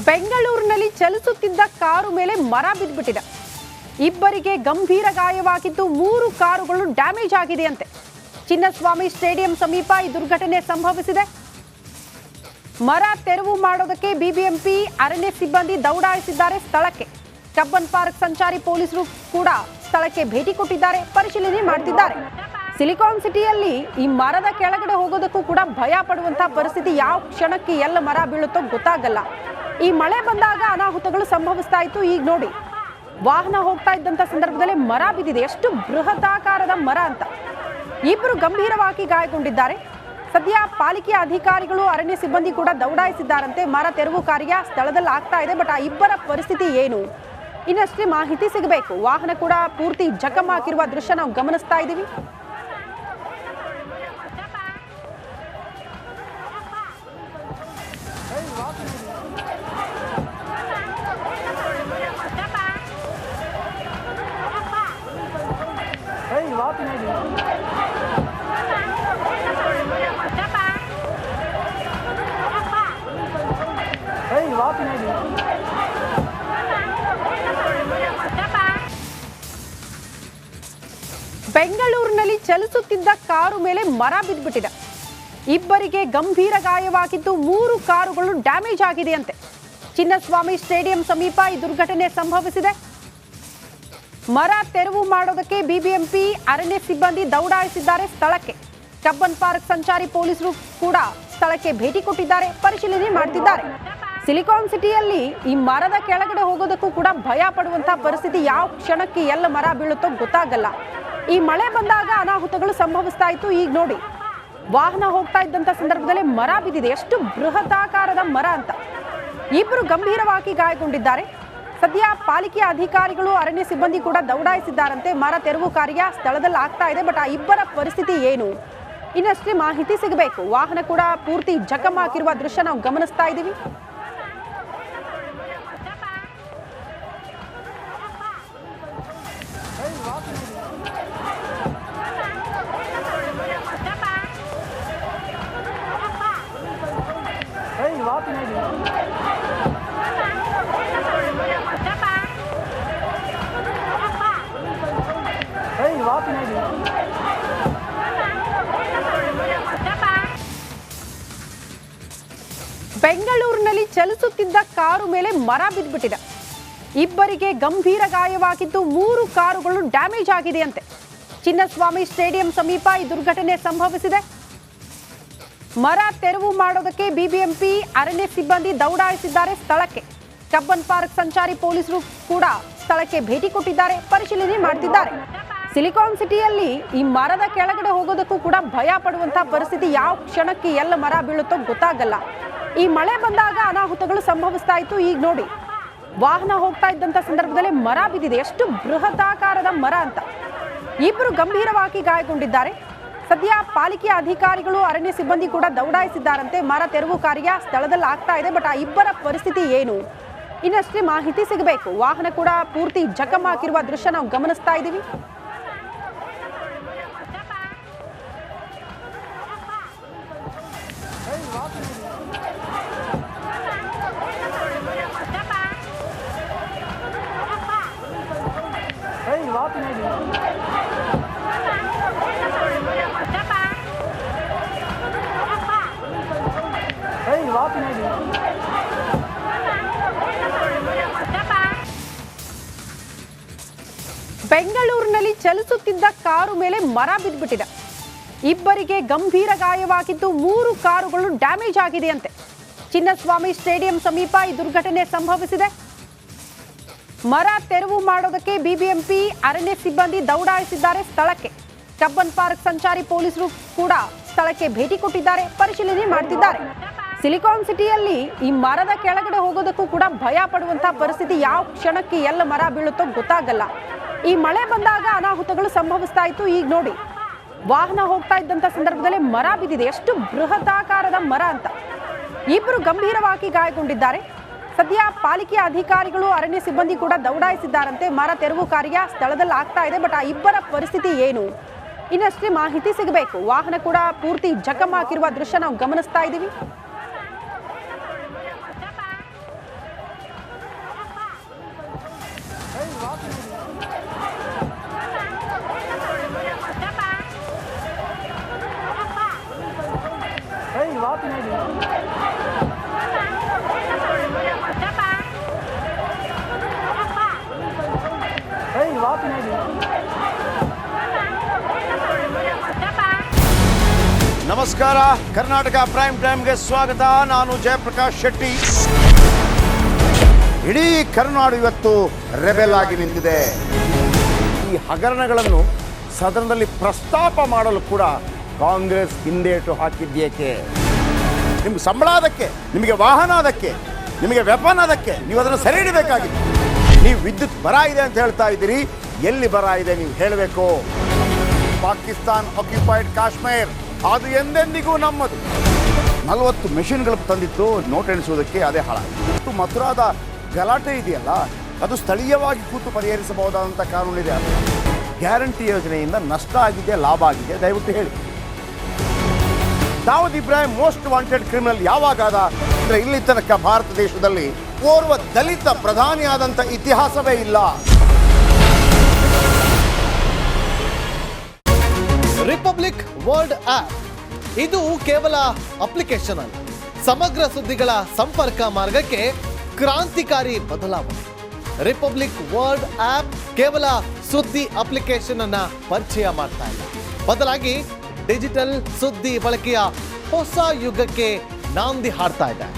ಬೆಂಗಳೂರಿನಲ್ಲಿ ಚಲಿಸುತ್ತಿದ್ದ ಕಾರು ಮೇಲೆ ಮರ ಬಿದ್ದುಬಿಟ್ಟಿದೆ. ಇಬ್ಬರಿಗೆ ಗಂಭೀರ ಗಾಯವಾಗಿದ್ದು 3 ಕಾರುಗಳು ಡ್ಯಾಮೇಜ್ ಆಗಿದೆಯಂತೆ. ಚಿನ್ನಸ್ವಾಮಿ ಸ್ಟೇಡಿಯಂ ಸಮೀಪ ಈ ದುರ್ಘಟನೆ ಸಂಭವಿಸಿದೆ. ಮರ ತೆರವು ಮಾಡೋದಕ್ಕೆ ಬಿಬಿಎಂಪಿ ಅರಣ್ಯ ಸಿಬ್ಬಂದಿ ದೌಡಾಯಿಸಿದ್ದಾರೆ ಸ್ಥಳಕ್ಕೆ. ಕಬ್ಬನ್ ಪಾರ್ಕ್ ಸಂಚಾರಿ ಪೊಲೀಸರು ಕೂಡ ಸ್ಥಳಕ್ಕೆ ಭೇಟಿ ಕೊಟ್ಟಿದ್ದಾರೆ, ಪರಿಶೀಲನೆ ಮಾಡ್ತಿದ್ದಾರೆ. ಸಿಲಿಕಾನ್ ಸಿಟಿಯಲ್ಲಿ ಈ ಮರದ ಕೆಳಗಡೆ ಹೋಗೋದಕ್ಕೂ ಕೂಡ ಭಯ ಪಡುವಂತ ಪರಿಸ್ಥಿತಿ. ಯಾವ ಕ್ಷಣಕ್ಕೆ ಎಲ್ಲ ಮರ ಬೀಳುತ್ತೋ ಗೊತ್ತಾಗಲ್ಲ. ಈ ಮಳೆ ಬಂದಾಗ ಅನಾಹುತಗಳು ಸಂಭವಿಸ್ತಾ ಇತ್ತು. ಈಗ ನೋಡಿ, ವಾಹನ ಹೋಗ್ತಾ ಇದ್ದಂತ ಸಂದರ್ಭದಲ್ಲಿ ಮರ ಬಿದ್ದಿದೆ. ಎಷ್ಟು ಬೃಹದಾಕಾರದ ಮರ ಅಂತ. ಇಬ್ಬರು ಗಂಭೀರವಾಗಿ ಗಾಯಗೊಂಡಿದ್ದಾರೆ. ಸದ್ಯ ಪಾಲಿಕೆ ಅಧಿಕಾರಿಗಳು ಅರಣ್ಯ ಸಿಬ್ಬಂದಿ ಕೂಡ ದೌಡಾಯಿಸಿದ್ದಾರಂತೆ. ಮರ ತೆರವು ಕಾರ್ಯ ಸ್ಥಳದಲ್ಲಿ ಆಗ್ತಾ ಇದೆ. ಬಟ್ ಆ ಇಬ್ಬರ ಪರಿಸ್ಥಿತಿ ಏನು ಇನ್ನಷ್ಟೇ ಮಾಹಿತಿ ಸಿಗಬೇಕು. ವಾಹನ ಕೂಡ ಪೂರ್ತಿ ಜಖಮ್ ಹಾಕಿರುವ ದೃಶ್ಯ ನಾವು ಗಮನಿಸ್ತಾ ಇದ್ದೀವಿ. ಬೆಂಗಳೂರಿನಲ್ಲಿ ಚಲಿಸುತ್ತಿದ್ದ ಕಾರು ಮೇಲೆ ಮರ ಬಿದ್ದುಬಿಟ್ಟಿದೆ. ಇಬ್ಬರಿಗೆ ಗಂಭೀರ ಗಾಯವಾಗಿದ್ದು 3 ಕಾರುಗಳು ಡ್ಯಾಮೇಜ್ ಆಗಿದೆಯಂತೆ. ಚಿನ್ನಸ್ವಾಮಿ ಸ್ಟೇಡಿಯಂ ಸಮೀಪ ಈ ದುರ್ಘಟನೆ ಸಂಭವಿಸಿದೆ. ಮರ ತೆರವು ಮಾಡೋದಕ್ಕೆ ಬಿಬಿಎಂಪಿ ಅರಣ್ಯ ಸಿಬ್ಬಂದಿ ದೌಡಾಯಿಸಿದ್ದಾರೆ ಸ್ಥಳಕ್ಕೆ. ಕಬ್ಬನ್ ಪಾರ್ಕ್ ಸಂಚಾರಿ ಪೊಲೀಸರು ಕೂಡ ಸ್ಥಳಕ್ಕೆ ಭೇಟಿ ಕೊಟ್ಟಿದ್ದಾರೆ, ಪರಿಶೀಲನೆ ಮಾಡ್ತಿದ್ದಾರೆ. ಸಿಲಿಕಾನ್ ಸಿಟಿಯಲ್ಲಿ ಈ ಮರದ ಕೆಳಗಡೆ ಹೋಗೋದಕ್ಕೂ ಕೂಡ ಭಯ ಪಡುವಂತ ಪರಿಸ್ಥಿತಿ. ಯಾವ ಕ್ಷಣಕ್ಕೆ ಎಲ್ಲ ಮರ ಬೀಳುತ್ತೋ ಗೊತ್ತಾಗಲ್ಲ. ಈ ಮಳೆ ಬಂದಾಗ ಅನಾಹುತಗಳು ಸಂಭವಿಸ್ತಾ ಇತ್ತು. ಈಗ ನೋಡಿ, ವಾಹನ ಹೋಗ್ತಾ ಇದ್ದಂತ ಸಂದರ್ಭದಲ್ಲಿ ಮರ ಬಿದ್ದಿದೆ. ಎಷ್ಟು ಬೃಹದಾಕಾರದ ಮರ ಅಂತ. ಇಬ್ಬರು ಗಂಭೀರವಾಗಿ ಗಾಯಗೊಂಡಿದ್ದಾರೆ. ಸದ್ಯ ಪಾಲಿಕೆ ಅಧಿಕಾರಿಗಳು ಅರಣ್ಯ ಸಿಬ್ಬಂದಿ ಕೂಡ ದೌಡಾಯಿಸಿದ್ದಾರಂತೆ. ಮರ ತೆರವು ಕಾರ್ಯ ಸ್ಥಳದಲ್ಲಿ ಆಗ್ತಾ ಇದೆ. ಬಟ್ ಆ ಇಬ್ಬರ ಪರಿಸ್ಥಿತಿ ಏನು ಇನ್ನಷ್ಟೇ ಮಾಹಿತಿ ಸಿಗಬೇಕು. ವಾಹನ ಕೂಡ ಪೂರ್ತಿ ಜಖಮ್ ಹಾಕಿರುವ ದೃಶ್ಯ ನಾವು ಗಮನಿಸ್ತಾ ಇದ್ದೀವಿ. ಬೆಂಗಳೂರಿನಲ್ಲಿ ಚಲಿಸುತ್ತಿದ್ದ ಕಾರು ಮೇಲೆ ಮರ ಬಿದ್ದುಬಿಟ್ಟಿದೆ. ಇಬ್ಬರಿಗೆ ಗಂಭೀರ ಗಾಯವಾಗಿದ್ದು 3 ಕಾರುಗಳು ಡ್ಯಾಮೇಜ್ ಆಗಿದೆಯಂತೆ. ಚಿನ್ನಸ್ವಾಮಿ ಸ್ಟೇಡಿಯಂ ಸಮೀಪ ಈ ದುರ್ಘಟನೆ ಸಂಭವಿಸಿದೆ. ಮರ ತೆರವು ಮಾಡೋದಕ್ಕೆ ಬಿಬಿಎಂಪಿ ಅರಣ್ಯ ಸಿಬ್ಬಂದಿ ದೌಡಾಯಿಸಿದ್ದಾರೆ ಸ್ಥಳಕ್ಕೆ. ಕಬ್ಬನ್ ಪಾರ್ಕ್ ಸಂಚಾರಿ ಪೊಲೀಸರು ಕೂಡ ಸ್ಥಳಕ್ಕೆ ಭೇಟಿ ಕೊಟ್ಟಿದ್ದಾರೆ, ಪರಿಶೀಲನೆ ಮಾಡ್ತಿದ್ದಾರೆ. ಸಿಲಿಕಾನ್ ಸಿಟಿಯಲ್ಲಿ ಈ ಮರದ ಕೆಳಗಡೆ ಹೋಗೋದಕ್ಕೂ ಕೂಡ ಭಯ ಪಡುವಂತ ಪರಿಸ್ಥಿತಿ. ಯಾವ ಕ್ಷಣಕ್ಕೆ ಎಲ್ಲ ಮರ ಬೀಳುತ್ತೋ ಗೊತ್ತಾಗಲ್ಲ. ಈ ಮಳೆ ಬಂದಾಗ ಅನಾಹುತಗಳು ಸಂಭವಿಸ್ತಾ ಇತ್ತು. ಈಗ ನೋಡಿ, ವಾಹನ ಹೋಗ್ತಾ ಇದ್ದಂತ ಸಂದರ್ಭದಲ್ಲಿ ಮರ ಬಿದ್ದಿದೆ. ಎಷ್ಟು ಬೃಹದಾಕಾರದ ಮರ ಅಂತ. ಇಬ್ಬರು ಗಂಭೀರವಾಗಿ ಗಾಯಗೊಂಡಿದ್ದಾರೆ. ಸದ್ಯ ಪಾಲಿಕೆ ಅಧಿಕಾರಿಗಳು ಅರಣ್ಯ ಸಿಬ್ಬಂದಿ ಕೂಡ ದೌಡಾಯಿಸಿದ್ದಾರಂತೆ. ಮರ ತೆರವು ಕಾರ್ಯ ಸ್ಥಳದಲ್ಲಿ ಆಗ್ತಾ ಇದೆ. ಬಟ್ ಆ ಇಬ್ಬರ ಪರಿಸ್ಥಿತಿ ಏನು ಇನ್ನಷ್ಟೇ ಮಾಹಿತಿ ಸಿಗಬೇಕು. ವಾಹನ ಕೂಡ ಪೂರ್ತಿ ಜಖಮ್ ಹಾಕಿರುವ ದೃಶ್ಯ ನಾವು ಗಮನಿಸ್ತಾ ಇದ್ದೀವಿ. ಬೆಂಗಳೂರಿನಲ್ಲಿ ಚಲಿಸುತ್ತಿದ್ದ ಕಾರು ಮೇಲೆ ಮರ ಬಿದ್ದುಬಿಟ್ಟಿದೆ. ಇಬ್ಬರಿಗೆ ಗಂಭೀರ ಗಾಯವಾಗಿದ್ದು 3 ಕಾರುಗಳು ಡ್ಯಾಮೇಜ್ ಆಗಿದೆಯಂತೆ. ಚಿನ್ನಸ್ವಾಮಿ ಸ್ಟೇಡಿಯಂ ಸಮೀಪ ಈ ದುರ್ಘಟನೆ ಸಂಭವಿಸಿದೆ. ಮರ ತೆರವು ಮಾಡೋದಕ್ಕೆ ಬಿಬಿಎಂಪಿ ಅರಣ್ಯ ಸಿಬ್ಬಂದಿ ದೌಡಾಯಿಸಿದ್ದಾರೆ ಸ್ಥಳಕ್ಕೆ. ಕಬ್ಬನ್ ಪಾರ್ಕ್ ಸಂಚಾರಿ ಪೊಲೀಸರು ಕೂಡ ಸ್ಥಳಕ್ಕೆ ಭೇಟಿ ಕೊಟ್ಟಿದ್ದಾರೆ, ಪರಿಶೀಲನೆ ಮಾಡ್ತಿದ್ದಾರೆ. ಸಿಲಿಕಾನ್ ಸಿಟಿಯಲ್ಲಿ ಈ ಮರದ ಕೆಳಗಡೆ ಹೋಗೋದಕ್ಕೂ ಕೂಡ ಭಯ ಪಡುವಂತ ಪರಿಸ್ಥಿತಿ. ಯಾವ ಕ್ಷಣಕ್ಕೆ ಎಲ್ಲ ಮರ ಬೀಳುತ್ತೋ ಗೊತ್ತಾಗಲ್ಲ. ಈ ಮಳೆ ಬಂದಾಗ ಅನಾಹುತಗಳು ಸಂಭವಿಸ್ತಾ ಇತ್ತು. ಈಗ ನೋಡಿ, ವಾಹನ ಹೋಗ್ತಾ ಇದ್ದಂತ ಸಂದರ್ಭದಲ್ಲಿ ಮರ ಬಿದ್ದಿದೆ. ಎಷ್ಟು ಬೃಹದಾಕಾರದ ಮರ ಅಂತ. ಇಬ್ಬರು ಗಂಭೀರವಾಗಿ ಗಾಯಗೊಂಡಿದ್ದಾರೆ. ಸದ್ಯ ಪಾಲಿಕೆ ಅಧಿಕಾರಿಗಳು ಅರಣ್ಯ ಸಿಬ್ಬಂದಿ ಕೂಡ ದೌಡಾಯಿಸಿದ್ದಾರಂತೆ. ಮರ ತೆರವು ಕಾರ್ಯ ಸ್ಥಳದಲ್ಲಿ ಆಗ್ತಾ ಇದೆ. ಬಟ್ ಆ ಇಬ್ಬರ ಪರಿಸ್ಥಿತಿ ಏನು ಇನ್ನಷ್ಟೇ ಮಾಹಿತಿ ಸಿಗಬೇಕು. ವಾಹನ ಕೂಡ ಪೂರ್ತಿ ಜಖಮ್ ಹಾಕಿರುವ ದೃಶ್ಯ ನಾವು ಗಮನಿಸ್ತಾ ಇದ್ದೀವಿ. ನಮಸ್ಕಾರ, ಕರ್ನಾಟಕ ಪ್ರೈಮ್ ಟೈಮ್ಗೆ ಸ್ವಾಗತ. ನಾನು ಜಯಪ್ರಕಾಶ್ ಶೆಟ್ಟಿ. ಇಡೀ ಕರ್ನಾಡು ಇವತ್ತು ರೆಬೆಲ್ ಆಗಿ ನಿಂತಿದೆ. ಈ ಹಗರಣಗಳನ್ನು ಸದನದಲ್ಲಿ ಪ್ರಸ್ತಾಪ ಮಾಡಲು ಕೂಡ ಕಾಂಗ್ರೆಸ್ ಹಿಂದೇಟು ಹಾಕಿದ್ದೇಕೆ? ನಿಮ್ಗೆ ಸಂಬಳ ಅದಕ್ಕೆ, ನಿಮಗೆ ವಾಹನ ಅದಕ್ಕೆ, ನಿಮಗೆ ವೆಪನ್ ಅದಕ್ಕೆ, ನೀವು ಅದನ್ನು ಸೆರೆ ಹಿಡಿಬೇಕಾಗಿತ್ತು. ನೀವು ವಿದ್ಯುತ್ ಬರ ಇದೆ ಅಂತ ಹೇಳ್ತಾ ಇದ್ದೀರಿ, ಎಲ್ಲಿ ಬರ ಇದೆ ನೀವು ಹೇಳಬೇಕು. ಪಾಕಿಸ್ತಾನ್ ಆಕ್ಯುಪೈಡ್ ಕಾಶ್ಮೀರ್ ಅದು ಎಂದೆಂದಿಗೂ ನಮ್ಮದು. 40 ಮೆಷಿನ್ಗಳು ತಂದಿತ್ತು ನೋಟ್ ಎಣಿಸುವುದಕ್ಕೆ, ಅದೇ ಹಾಳಾಯಿತು. ಮಥುರಾದ ಗಲಾಟೆ ಇದೆಯಲ್ಲ, ಅದು ಸ್ಥಳೀಯವಾಗಿ ಕೂತು ಪರಿಹರಿಸಬಹುದಾದಂಥ ಕಾನೂನಿದೆ. ಗ್ಯಾರಂಟಿ ಯೋಜನೆಯಿಂದ ನಷ್ಟ ಆಗಿದೆ, ಲಾಭ ಆಗಿದೆ, ದಯವಿಟ್ಟು ಹೇಳಿ. Dawood Ibrahim most wanted criminal ಯಾವಾಗಾದ ಅಂದರೆ ಇಲ್ಲಿ ತನಕ ಭಾರತ ದೇಶದಲ್ಲಿ ಓರ್ವ ದಲಿತ ಪ್ರಧಾನಿಯಾದಂಥ ಇತಿಹಾಸವೇ ಇಲ್ಲ. ರಿಪಬ್ಲಿಕ್ ವರ್ಲ್ಡ್ ಆಪ್ ಇದು ಕೇವಲ ಅಪ್ಲಿಕೇಶನ್ ಅಲ್ಲ, ಸಮಗ್ರ ಸುದ್ದಿಗಳ ಸಂಪರ್ಕ ಮಾರ್ಗಕ್ಕೆ ಕ್ರಾಂತಿಕಾರಿ ಬದಲಾವಣೆ. ರಿಪಬ್ಲಿಕ್ ವರ್ಲ್ಡ್ ಆಪ್ ಕೇವಲ ಸುದ್ದಿ ಅಪ್ಲಿಕೇಶನ್ ಅನ್ನ ಪರಿಚಯ ಮಾಡ್ತಾ ಇಲ್ಲ, ಬದಲಾಗಿ ಡಿಜಿಟಲ್ ಸುದ್ದಿ ಬಳಕೆಯ ಹೊಸ ಯುಗಕ್ಕೆ ನಾಂದಿ ಹಾಡ್ತಾ ಇದೆ.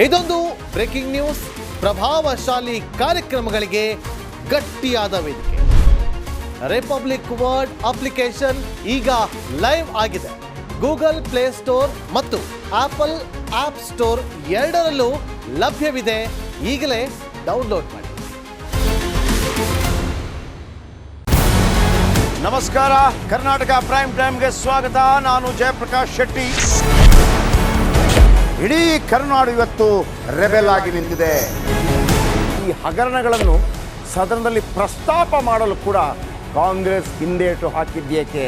ಇದೊಂದು ಬ್ರೇಕಿಂಗ್ ನ್ಯೂಸ್, ಪ್ರಭಾವಶಾಲಿ ಕಾರ್ಯಕ್ರಮಗಳಿಗೆ ಗಟ್ಟಿಯಾದ ವೇದಿಕೆ. ರಿಪಬ್ಲಿಕ್ ವರ್ಲ್ಡ್ ಅಪ್ಲಿಕೇಶನ್ ಈಗ ಲೈವ್ ಆಗಿದೆ. ಗೂಗಲ್ ಪ್ಲೇ ಸ್ಟೋರ್ ಮತ್ತು ಆಪಲ್ ಆಪ್ ಸ್ಟೋರ್ ಎರಡರಲ್ಲೂ ಲಭ್ಯವಿದೆ. ಈಗಲೇ ಡೌನ್ಲೋಡ್ ಮಾಡಿ. ನಮಸ್ಕಾರ, ಕರ್ನಾಟಕ ಪ್ರೈಮ್ ಟೈಮ್ಗೆ ಸ್ವಾಗತ. ನಾನು ಜಯಪ್ರಕಾಶ್ ಶೆಟ್ಟಿ. ಇಡೀ ಕರ್ನಾಡು ಇವತ್ತು ರೆಬೆಲ್ ಆಗಿ ನಿಂತಿದೆ. ಈ ಹಗರಣಗಳನ್ನು ಸದನದಲ್ಲಿ ಪ್ರಸ್ತಾಪ ಮಾಡಲು ಕೂಡ ಕಾಂಗ್ರೆಸ್ ಹಿಂದೇಟು ಹಾಕಿದ್ದೇಕೆ?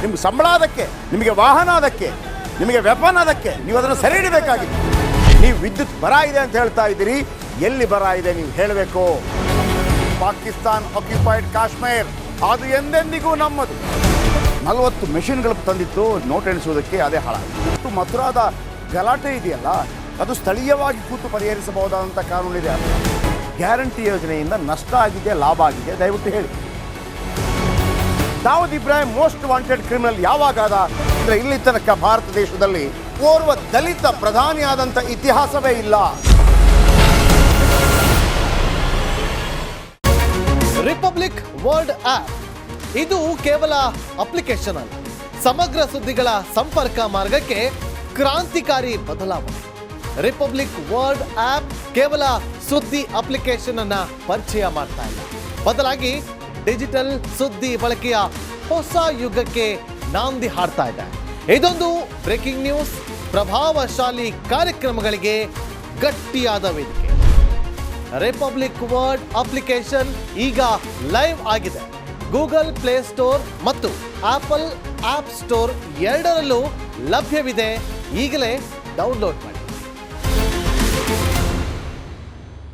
ನಿಮ್ಗೆ ಸಂಬಳ ಅದಕ್ಕೆ, ನಿಮಗೆ ವಾಹನ ಅದಕ್ಕೆ, ನಿಮಗೆ ವೆಪನ್ ಅದಕ್ಕೆ, ನೀವು ಅದನ್ನು ಸೆರೆ ಹಿಡಿಬೇಕಾಗಿತ್ತು. ನೀವು ವಿದ್ಯುತ್ ಬರ ಇದೆ ಅಂತ ಹೇಳ್ತಾ ಇದ್ದೀರಿ, ಎಲ್ಲಿ ಬರ ಇದೆ ನೀವು ಹೇಳಬೇಕು. ಪಾಕಿಸ್ತಾನ್ ಆಕ್ಯುಪೈಡ್ ಕಾಶ್ಮೀರ್ ಅದು ಎಂದೆಂದಿಗೂ ನಮ್ಮದು. 40 ಮೆಷಿನ್ಗಳು ತಂದಿತ್ತು ನೋಟ್ ಎಣಿಸುವುದಕ್ಕೆ, ಅದೇ ಹಾಳಾಯಿತು. ಮಥುರಾದ ಗಲಾಟೆ ಇದೆಯಲ್ಲ, ಅದು ಸ್ಥಳೀಯವಾಗಿ ಕೂತು ಪರಿಹರಿಸಬಹುದಾದಂಥ ಕಾನೂನಿದೆ. ಗ್ಯಾರಂಟಿ ಯೋಜನೆಯಿಂದ ನಷ್ಟ ಆಗಿದೆ, ಲಾಭ ಆಗಿದೆ, ದಯವಿಟ್ಟು ಹೇಳಿ. Dawood Ibrahim most wanted criminal ಯಾವಾಗಾದ ಅಂದರೆ ಇಲ್ಲಿ ತನಕ ಭಾರತ ದೇಶದಲ್ಲಿ ಓರ್ವ ದಲಿತ ಪ್ರಧಾನಿಯಾದಂಥ ಇತಿಹಾಸವೇ ಇಲ್ಲ. ರಿಪಬ್ಲಿಕ್ ವರ್ಲ್ಡ್ ಆಪ್ ಇದು ಕೇವಲ ಅಪ್ಲಿಕೇಶನ್ ಅಲ್ಲ, ಸಮಗ್ರ ಸುದ್ದಿಗಳ ಸಂಪರ್ಕ ಮಾರ್ಗಕ್ಕೆ ಕ್ರಾಂತಿಕಾರಿ ಬದಲಾವಣೆ. ರಿಪಬ್ಲಿಕ್ ವರ್ಲ್ಡ್ ಆಪ್ ಕೇವಲ ಸುದ್ದಿ ಅಪ್ಲಿಕೇಶನ್ ಅನ್ನ ಪರಿಚಯ ಮಾಡ್ತಾ ಇಲ್ಲ, ಬದಲಾಗಿ ಡಿಜಿಟಲ್ ಸುದ್ದಿ ಬಳಕೆಯ ಹೊಸ ಯುಗಕ್ಕೆ ನಾಂದಿ ಹಾಡ್ತಾ ಇದೆ. ಇದೊಂದು ಬ್ರೇಕಿಂಗ್ ನ್ಯೂಸ್, ಪ್ರಭಾವಶಾಲಿ ಕಾರ್ಯಕ್ರಮಗಳಿಗೆ ಗಟ್ಟಿಯಾದ ವೇದಿಕೆ. ರಿಪಬ್ಲಿಕ್ ವರ್ಲ್ಡ್ ಅಪ್ಲಿಕೇಶನ್ ಈಗ ಲೈವ್ ಆಗಿದೆ. ಗೂಗಲ್ ಪ್ಲೇ ಸ್ಟೋರ್ ಮತ್ತು ಆಪಲ್ ಆಪ್ ಸ್ಟೋರ್ ಎರಡರಲ್ಲೂ ಲಭ್ಯವಿದೆ. ಈಗಲೇ ಡೌನ್ಲೋಡ್ ಮಾಡಿ.